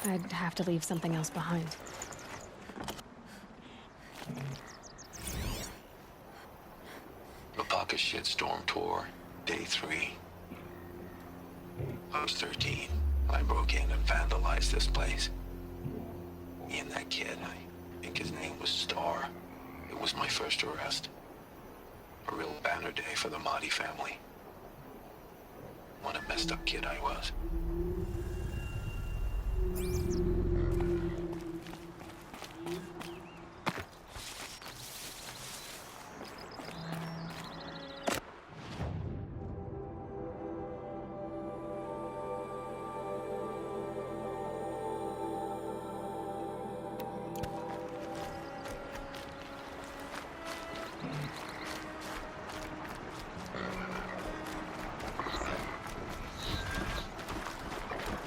I'd have to leave something else behind. Alpaca shitstorm tour, day 3. I was 13 when I broke in and vandalized this place. Me and that kid, I think his name was Star. It was my first arrest. A real banner day for the Mahdi family. What a messed up kid I was.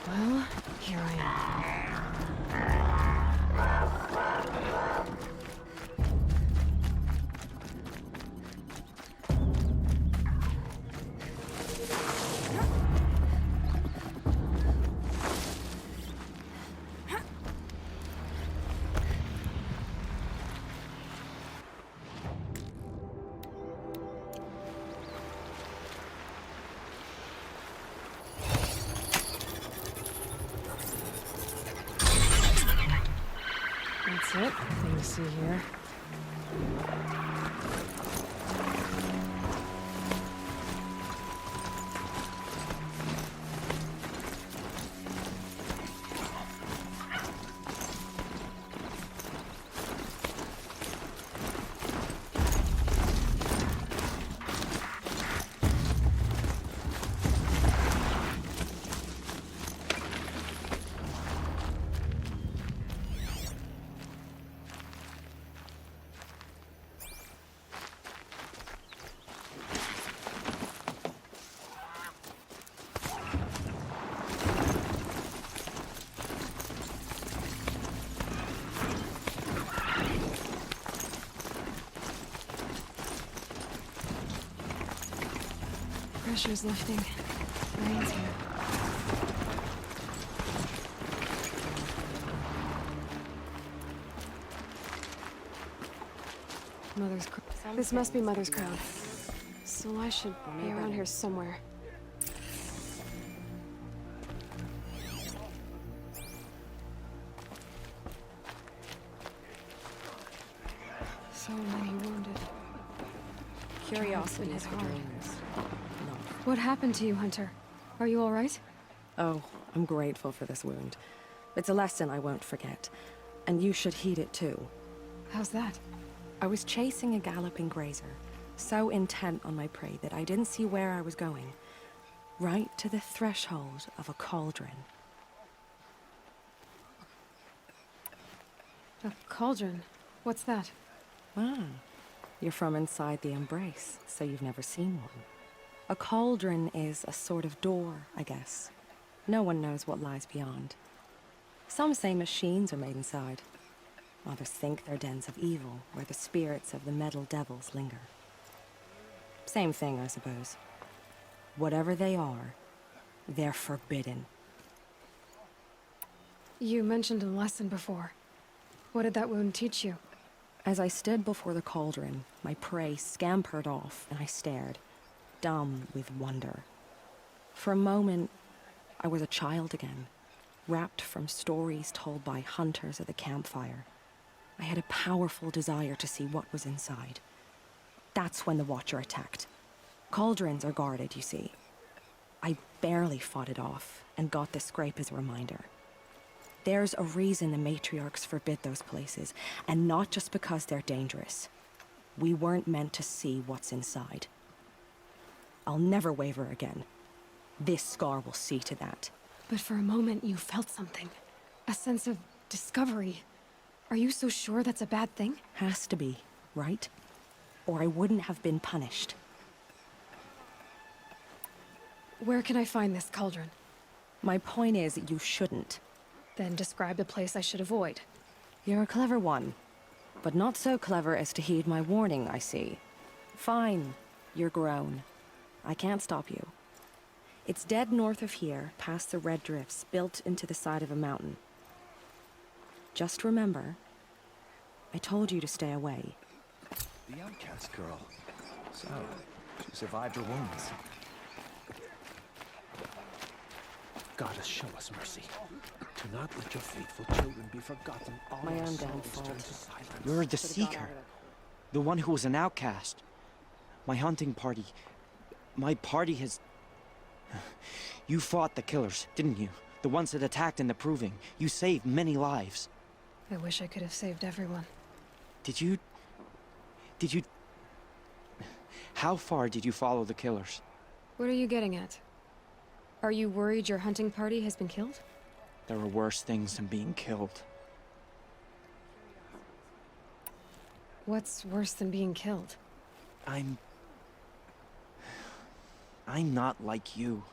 Well, here I am. That's it. Nothing to see here. Pressure's lifting. Rain's here. Mother's crown. This must be Mother's crown. So I should be around here somewhere. So many wounded. Curiosity is hard. What happened to you, Hunter? Are you all right? Oh, I'm grateful for this wound. It's a lesson I won't forget. And you should heed it too. How's that? I was chasing a galloping grazer, so intent on my prey that I didn't see where I was going. Right to the threshold of a cauldron. A cauldron? What's that? Ah, you're from inside the embrace, so you've never seen one. A cauldron is a sort of door, I guess. No one knows what lies beyond. Some say machines are made inside. Others think they're dens of evil, where the spirits of the metal devils linger. Same thing, I suppose. Whatever they are, they're forbidden. You mentioned a lesson before. What did that wound teach you? As I stood before the cauldron, my prey scampered off, and I stared, dumb with wonder. For a moment, I was a child again, wrapped from stories told by hunters at the campfire. I had a powerful desire to see what was inside. That's when the Watcher attacked. Cauldrons are guarded, you see. I barely fought it off, and got the scrape as a reminder. There's a reason the matriarchs forbid those places, and not just because they're dangerous. We weren't meant to see what's inside. I'll never waver again. This scar will see to that. But for a moment you felt something. A sense of discovery. Are you so sure that's a bad thing? Has to be, right? Or I wouldn't have been punished. Where can I find this cauldron? My point is, you shouldn't. Then describe the place I should avoid. You're a clever one, but not so clever as to heed my warning, I see. Fine, you're grown. I can't stop you. It's dead north of here, past the red drifts, built into the side of a mountain. Just remember, I told you to stay away. The outcast girl. So, she survived her wounds. Goddess, show us mercy. Do not let your faithful children be forgotten. All My our own souls downfall. turn to silence. You're the Seeker. The one who was an outcast. My hunting party. My party has... You fought the killers, didn't you? The ones that attacked in the Proving. You saved many lives. I wish I could have saved everyone. Did you... How far did you follow the killers? What are you getting at? Are you worried your hunting party has been killed? There are worse things than being killed. What's worse than being killed? I'm not like you.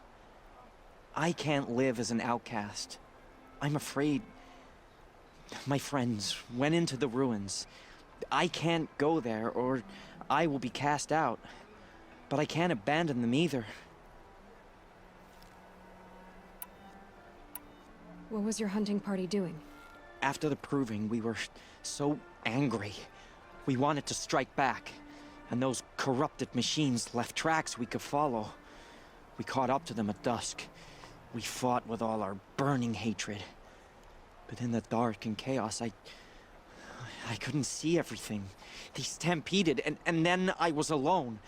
I can't live as an outcast. I'm afraid... My friends went into the ruins. I can't go there, or I will be cast out. But I can't abandon them either. What was your hunting party doing? After the Proving, we were so angry. We wanted to strike back. And those corrupted machines left tracks we could follow. We caught up to them at dusk. We fought with all our burning hatred. But in the dark and chaos, I couldn't see everything. They stampeded, and then I was alone.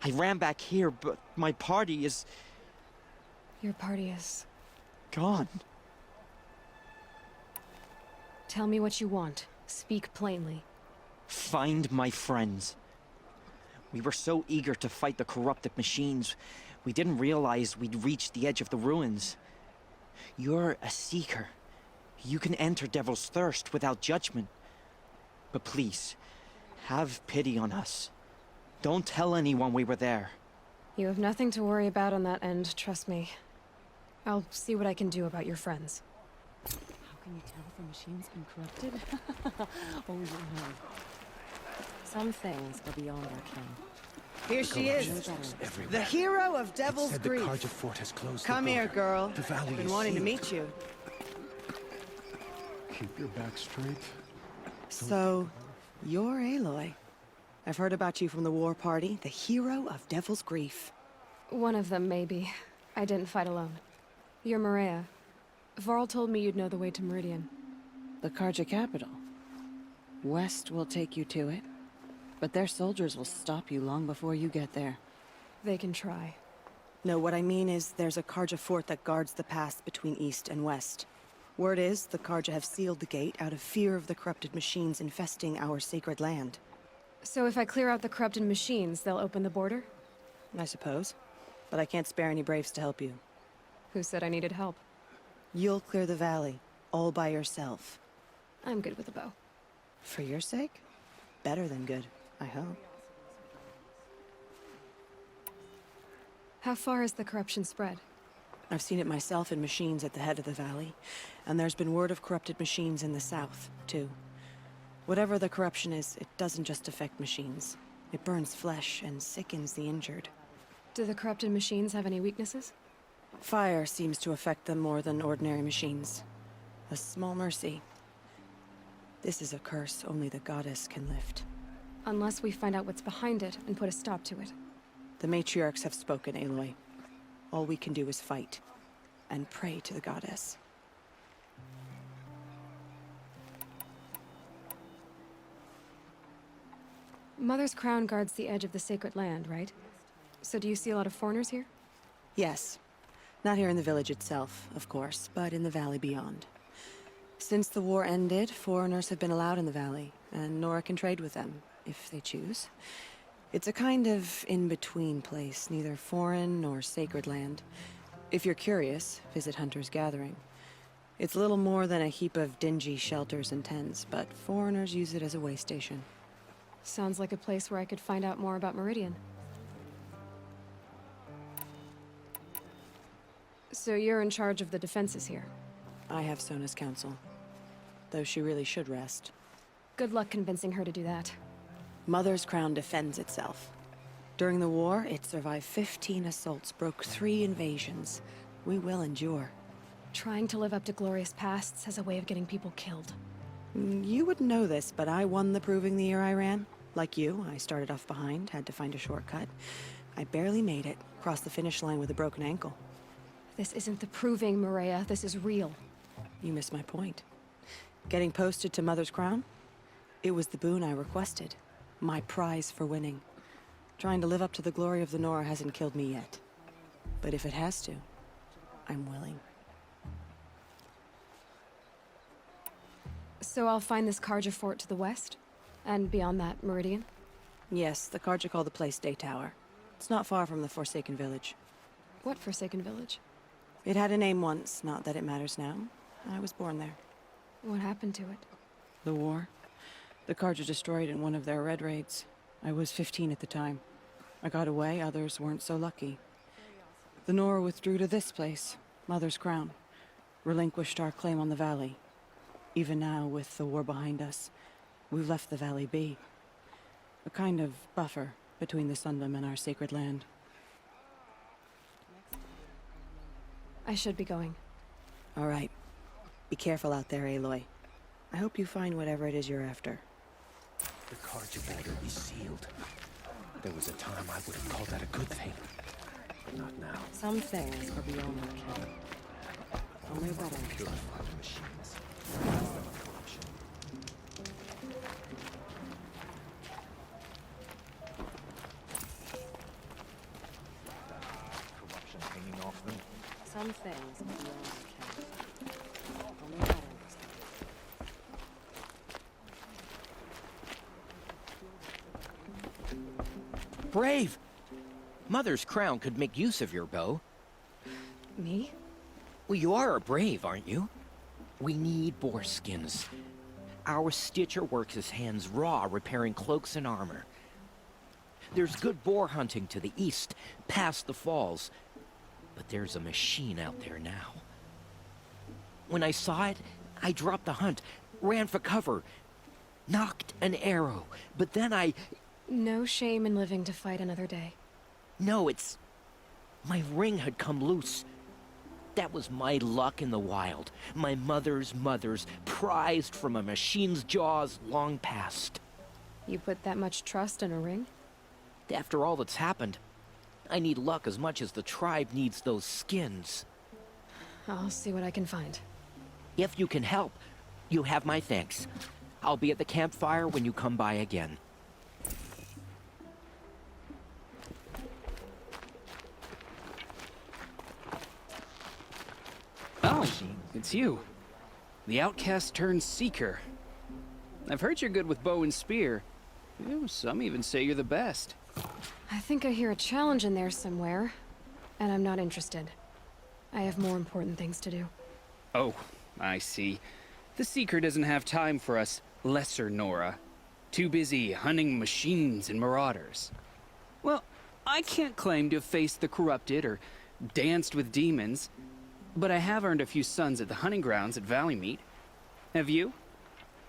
I ran back here, but my party is... Your party is... gone. Tell me what you want. Speak plainly. Find my friends. We were so eager to fight the corrupted machines, we didn't realize we'd reached the edge of the ruins. You're a seeker. You can enter Devil's Thirst without judgment. But please, have pity on us. Don't tell anyone we were there. You have nothing to worry about on that end, trust me. I'll see what I can do about your friends. How can you tell if a machine's been corrupted? Oh, no. Some things are beyond our ken. Here she is, the hero of Devil's Said the Grief. Karja fort has closed. Come the here, border. girl. The valley Been is wanting to sealed. meet you. Keep your back straight. So, you're Aloy. I've heard about you from the war party, the hero of Devil's Grief. One of them, maybe. I didn't fight alone. You're Maria. Varl told me you'd know the way to Meridian. The Karja capital. West will take you to it, but their soldiers will stop you long before you get there. They can try. No, what I mean is there's a Karja fort that guards the pass between east and west. Word is, the Karja have sealed the gate out of fear of the corrupted machines infesting our sacred land. So if I clear out the corrupted machines, they'll open the border? I suppose. But I can't spare any braves to help you. Who said I needed help? You'll clear the valley, all by yourself. I'm good with a bow. For your sake? Better than good, I hope. How far has the corruption spread? I've seen it myself in machines at the head of the valley, and there's been word of corrupted machines in the south, too. Whatever the corruption is, it doesn't just affect machines. It burns flesh and sickens the injured. Do the corrupted machines have any weaknesses? Fire seems to affect them more than ordinary machines. A small mercy. This is a curse only the goddess can lift. Unless we find out what's behind it and put a stop to it. The matriarchs have spoken, Aloy. All we can do is fight, and pray to the goddess. Mother's crown guards the edge of the sacred land, right? So do you see a lot of foreigners here? Yes. Not here in the village itself, of course, but in the valley beyond. Since the war ended, foreigners have been allowed in the valley, and Nora can trade with them, if they choose. It's a kind of in-between place, neither foreign nor sacred land. If you're curious, visit Hunter's Gathering. It's little more than a heap of dingy shelters and tents, but foreigners use it as a way station. Sounds like a place where I could find out more about Meridian. So you're in charge of the defenses here? I have Sona's counsel, though she really should rest. Good luck convincing her to do that. Mother's crown defends itself. During the war, it survived 15 assaults, broke 3 invasions. We will endure. Trying to live up to glorious pasts has a way of getting people killed. You wouldn't know this, but I won the proving the year I ran. Like you, I started off behind, had to find a shortcut. I barely made it, crossed the finish line with a broken ankle. This isn't the proving, Maria. This is real. You missed my point. Getting posted to Mother's crown? It was the boon I requested. My prize for winning. Trying to live up to the glory of the Nora hasn't killed me yet. But if it has to, I'm willing. So I'll find this Karja fort to the west? And beyond that, Meridian? Yes, the Karja call the place Day Tower. It's not far from the Forsaken Village. What Forsaken Village? It had a name once, not that it matters now. I was born there. What happened to it? The war. The Karja destroyed in one of their red raids. I was 15 at the time. I got away, others weren't so lucky. The Nora withdrew to this place, Mother's Crown. Relinquished our claim on the valley. Even now, with the war behind us, we've left the valley be. A kind of buffer between the Sundom and our sacred land. I should be going. All right. Be careful out there, Aloy. I hope you find whatever it is you're after. The Karja border is sealed. There was a time I would have called that a good thing. But not now. Some things are beyond our ken. Only better. Purify the machines. Cleanse them of corruption. Corruption hanging off them. Some things are beyond our ken. Only better. Brave! Mother's crown could make use of your bow. Me? Well, you are a brave, aren't you? We need boar skins. Our stitcher works his hands raw, repairing cloaks and armor. There's good boar hunting to the east, past the falls. But there's a machine out there now. When I saw it, I dropped the hunt, ran for cover, knocked an arrow, but then No shame in living to fight another day. No, it's... my ring had come loose. That was my luck in the wild. My mother's prized from a machine's jaws long past. You put that much trust in a ring? After all that's happened, I need luck as much as the tribe needs those skins. I'll see what I can find. If you can help, you have my thanks. I'll be at the campfire when you come by again. Oh, it's you. The outcast turned seeker. I've heard you're good with bow and spear. Some even say you're the best. I think I hear a challenge in there somewhere, and I'm not interested. I have more important things to do. Oh, I see. The seeker doesn't have time for us. lesser Nora. Too busy hunting machines and marauders. Well, I can't claim to have faced the corrupted or danced with demons, but I have earned a few sons at the hunting grounds at Valleymeet. Have you?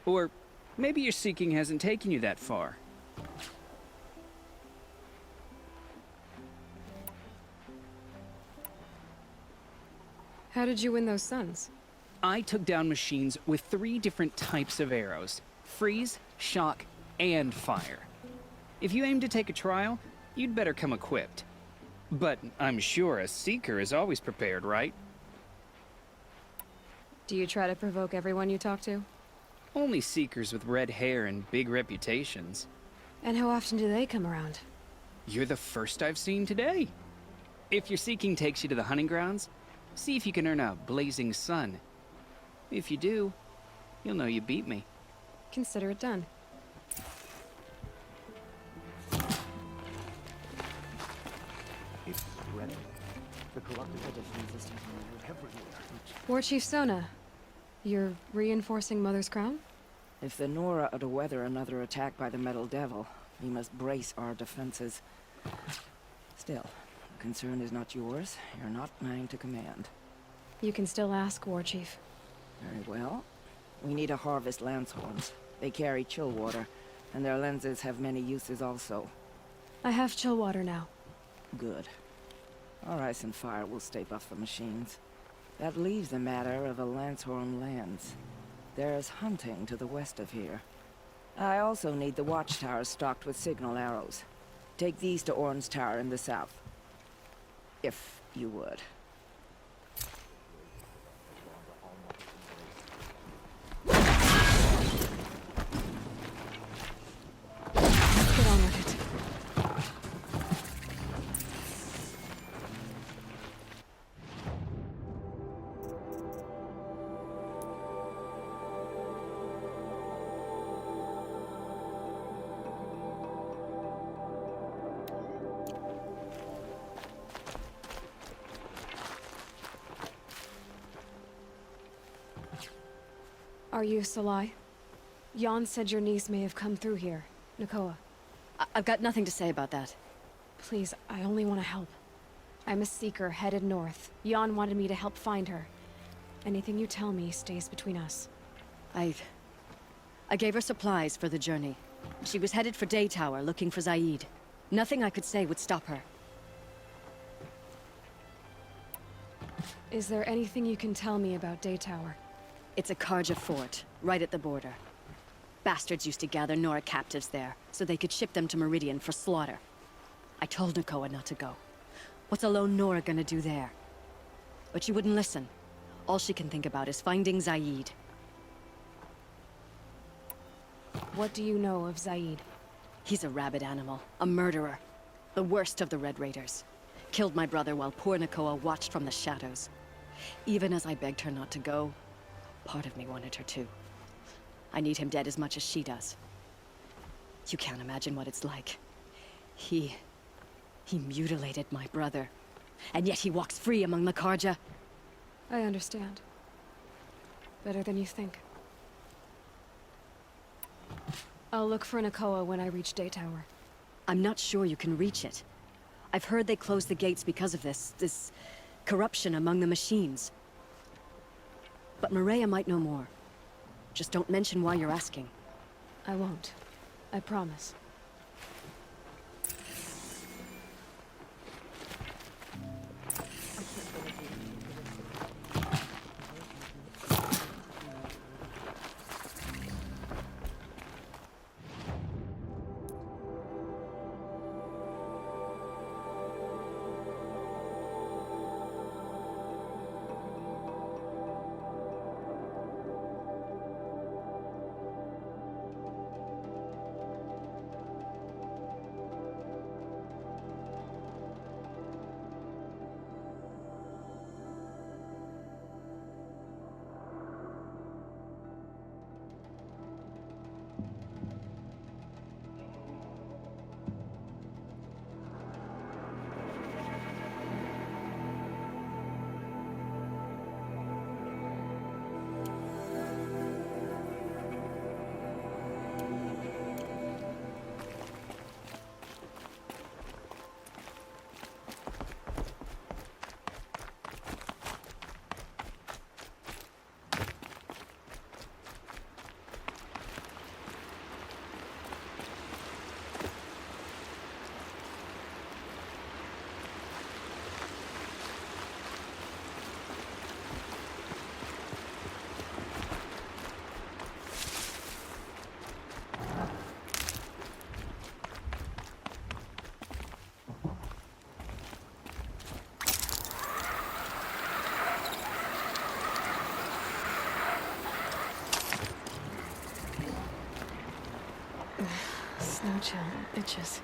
Or maybe your seeking hasn't taken you that far. How did you win those sons? I took down machines with 3 different types of arrows: freeze, shock, and fire. If you aim to take a trial, you'd better come equipped. But I'm sure a seeker is always prepared, right? Do you try to provoke everyone you talk to? Only seekers with red hair and big reputations. And how often do they come around? You're the first I've seen today. If your seeking takes you to the hunting grounds, see if you can earn a blazing sun. If you do, you'll know you beat me. Consider it done. It's spreading. The corrupted editions is everywhere. War Chief Sona, you're reinforcing Mother's Crown? If the Nora are to weather another attack by the Metal Devil, we must brace our defenses. Still, the concern is not yours. You're not mine to command. You can still ask, War Chief. Very well. We need to harvest Lancehorns. They carry chill water, and their lenses have many uses also. I have chill water now. Good. Our ice and fire will stay off the machines. That leaves the matter of a Lancehorn lens. There's hunting to the west of here. I also need the watchtowers stocked with signal arrows. Take these to Orn's Tower in the south. If you would. Let's get on with it. Are you Salai? Jan said your niece may have come through here. Nakoa. I've got nothing to say about that. Please, I only want to help. I'm a seeker headed north. Jan wanted me to help find her. Anything you tell me stays between us. I gave her supplies for the journey. She was headed for Day Tower, looking for Zaid. Nothing I could say would stop her. Is there anything you can tell me about Day Tower? It's a Karja fort, right at the border. Bastards used to gather Nora captives there, so they could ship them to Meridian for slaughter. I told Nakoa not to go. What's a lone Nora gonna do there? But she wouldn't listen. All she can think about is finding Zaid. What do you know of Zaid? He's a rabid animal, a murderer. The worst of the Red Raiders. Killed my brother while poor Nakoa watched from the shadows. Even as I begged her not to go, part of me wanted her to. I need him dead as much as she does. You can't imagine what it's like. He mutilated my brother. And yet he walks free among the Karja. I understand. Better than you think. I'll look for Nakoa when I reach Day Tower. I'm not sure you can reach it. I've heard they closed the gates because of this corruption among the machines. But Maria might know more. Just don't mention why you're asking. I won't. I promise. There's no chill, bitches.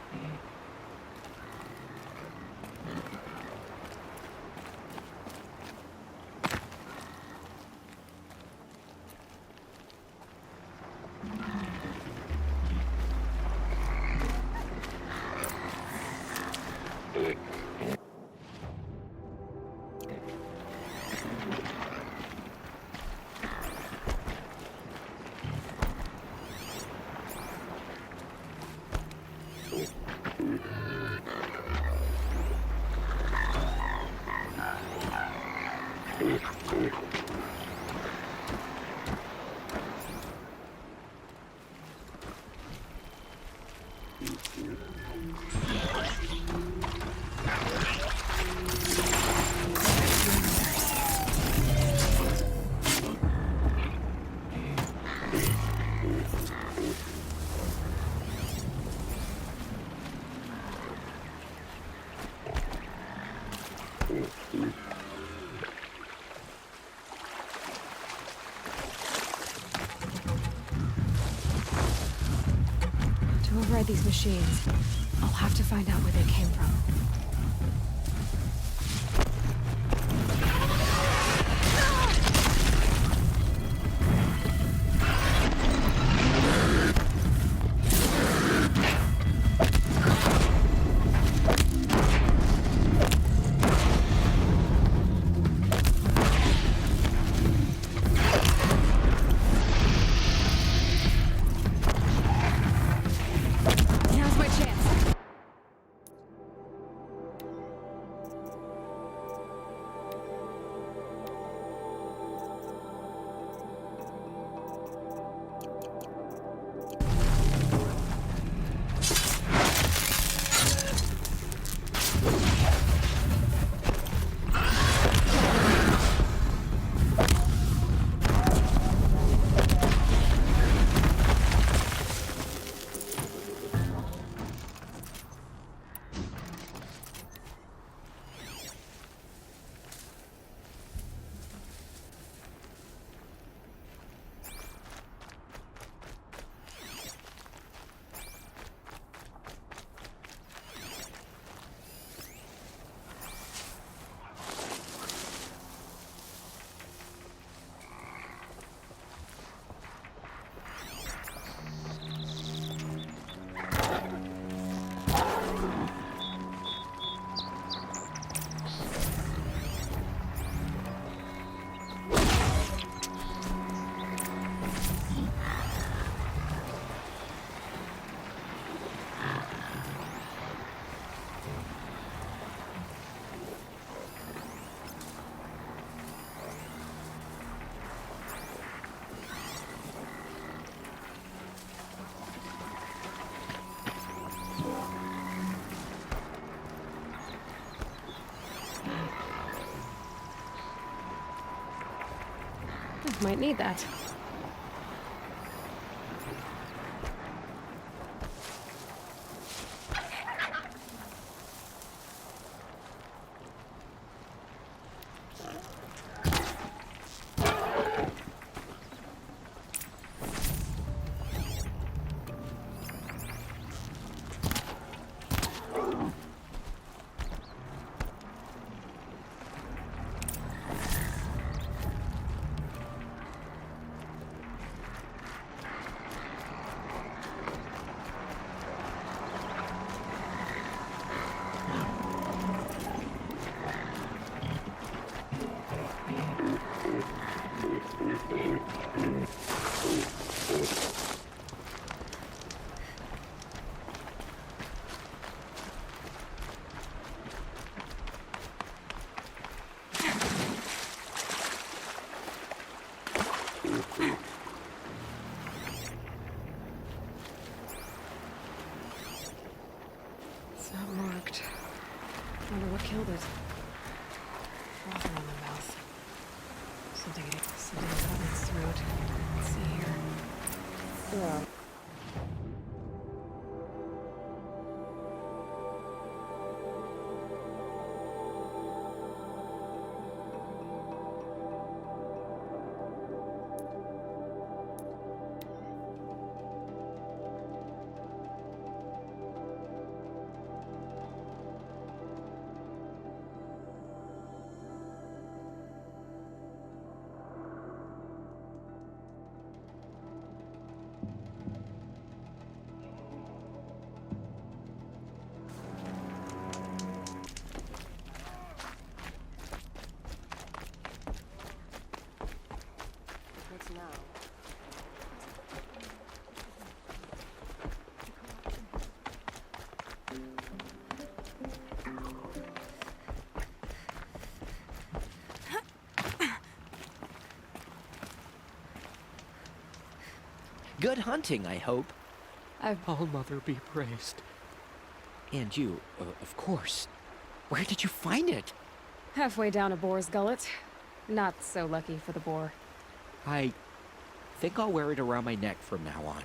To override these machines, I'll have to find out where they came from. Now's my chance. Might need that. It's not marked. Wonder what killed it. Frothing on the mouth. Something caught in its throat. Let's see here. Yeah. Good hunting, I hope. All Mother be praised. And you, of course. Where did you find it? Halfway down a boar's gullet. Not so lucky for the boar. I think I'll wear it around my neck from now on.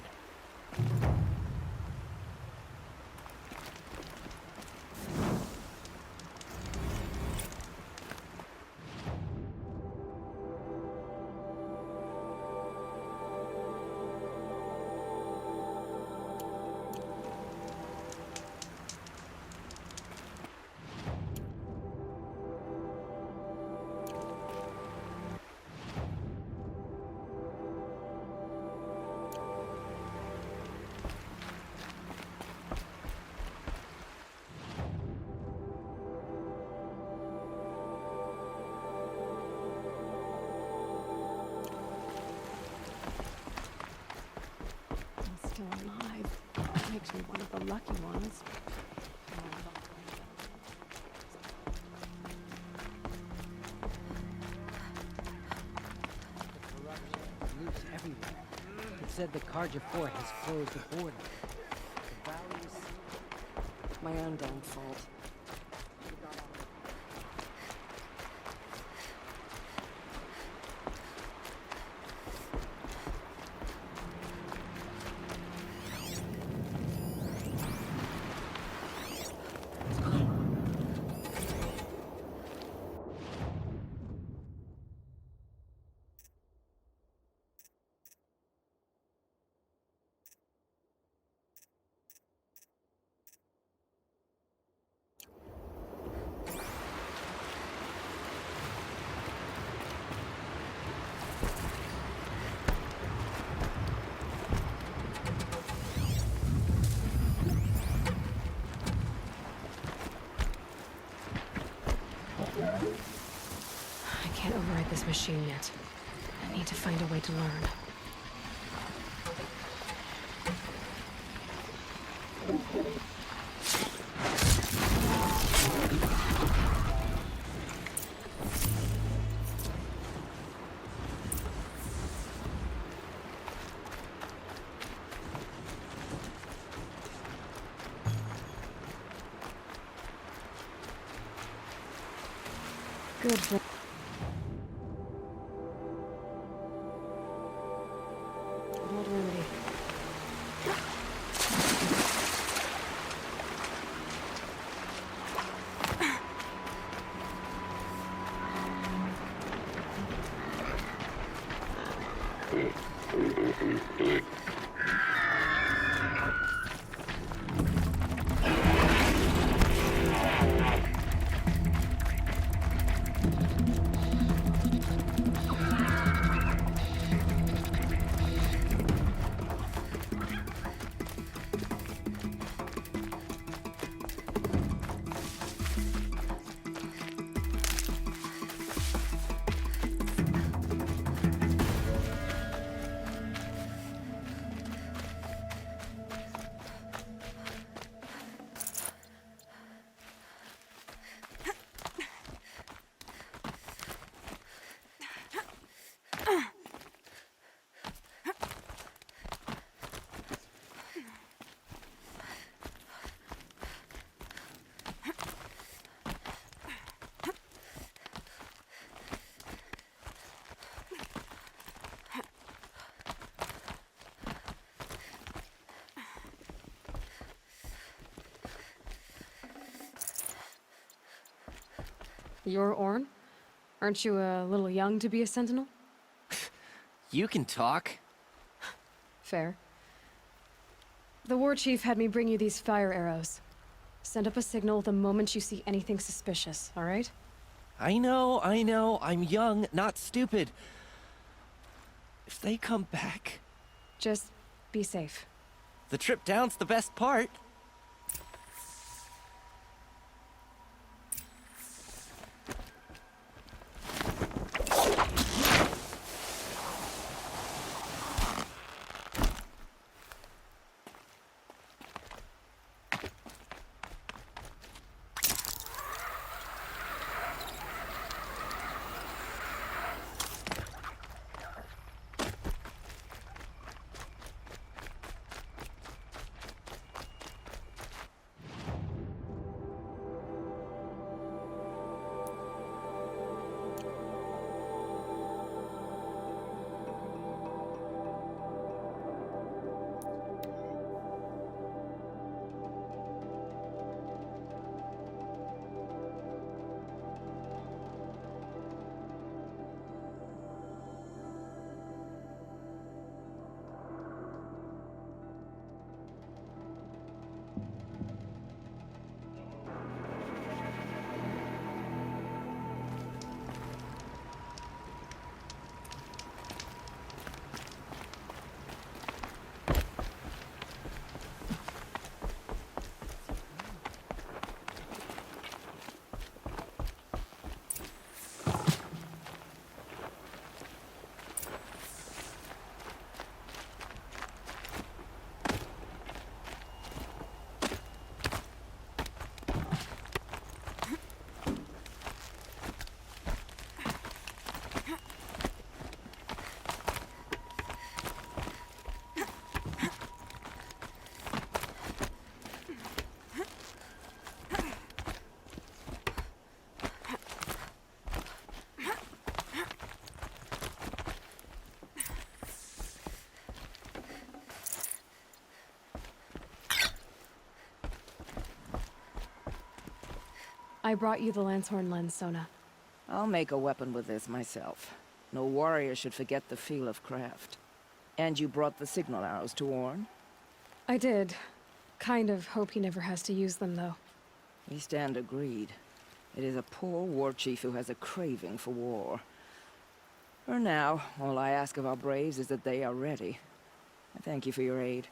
I'm still alive. That makes me one of the lucky ones. Loose everywhere. It said the Carja Fort has closed the border. The valleys... My own damn fault. I can't override this machine yet. I need to find a way to learn. Good for... Old remedy. You're Orn? Aren't you a little young to be a sentinel? You can talk. Fair. The war chief had me bring you these fire arrows. Send up a signal the moment you see anything suspicious, all right? I know. I'm young, not stupid. If they come back... Just be safe. The trip down's the best part. I brought you the Lancehorn lens, Sona. I'll make a weapon with this myself. No warrior should forget the feel of craft. And you brought the signal arrows to Orn? I did. Kind of hope he never has to use them, though. We stand agreed. It is a poor war chief who has a craving for war. For now, all I ask of our braves is that they are ready. I thank you for your aid.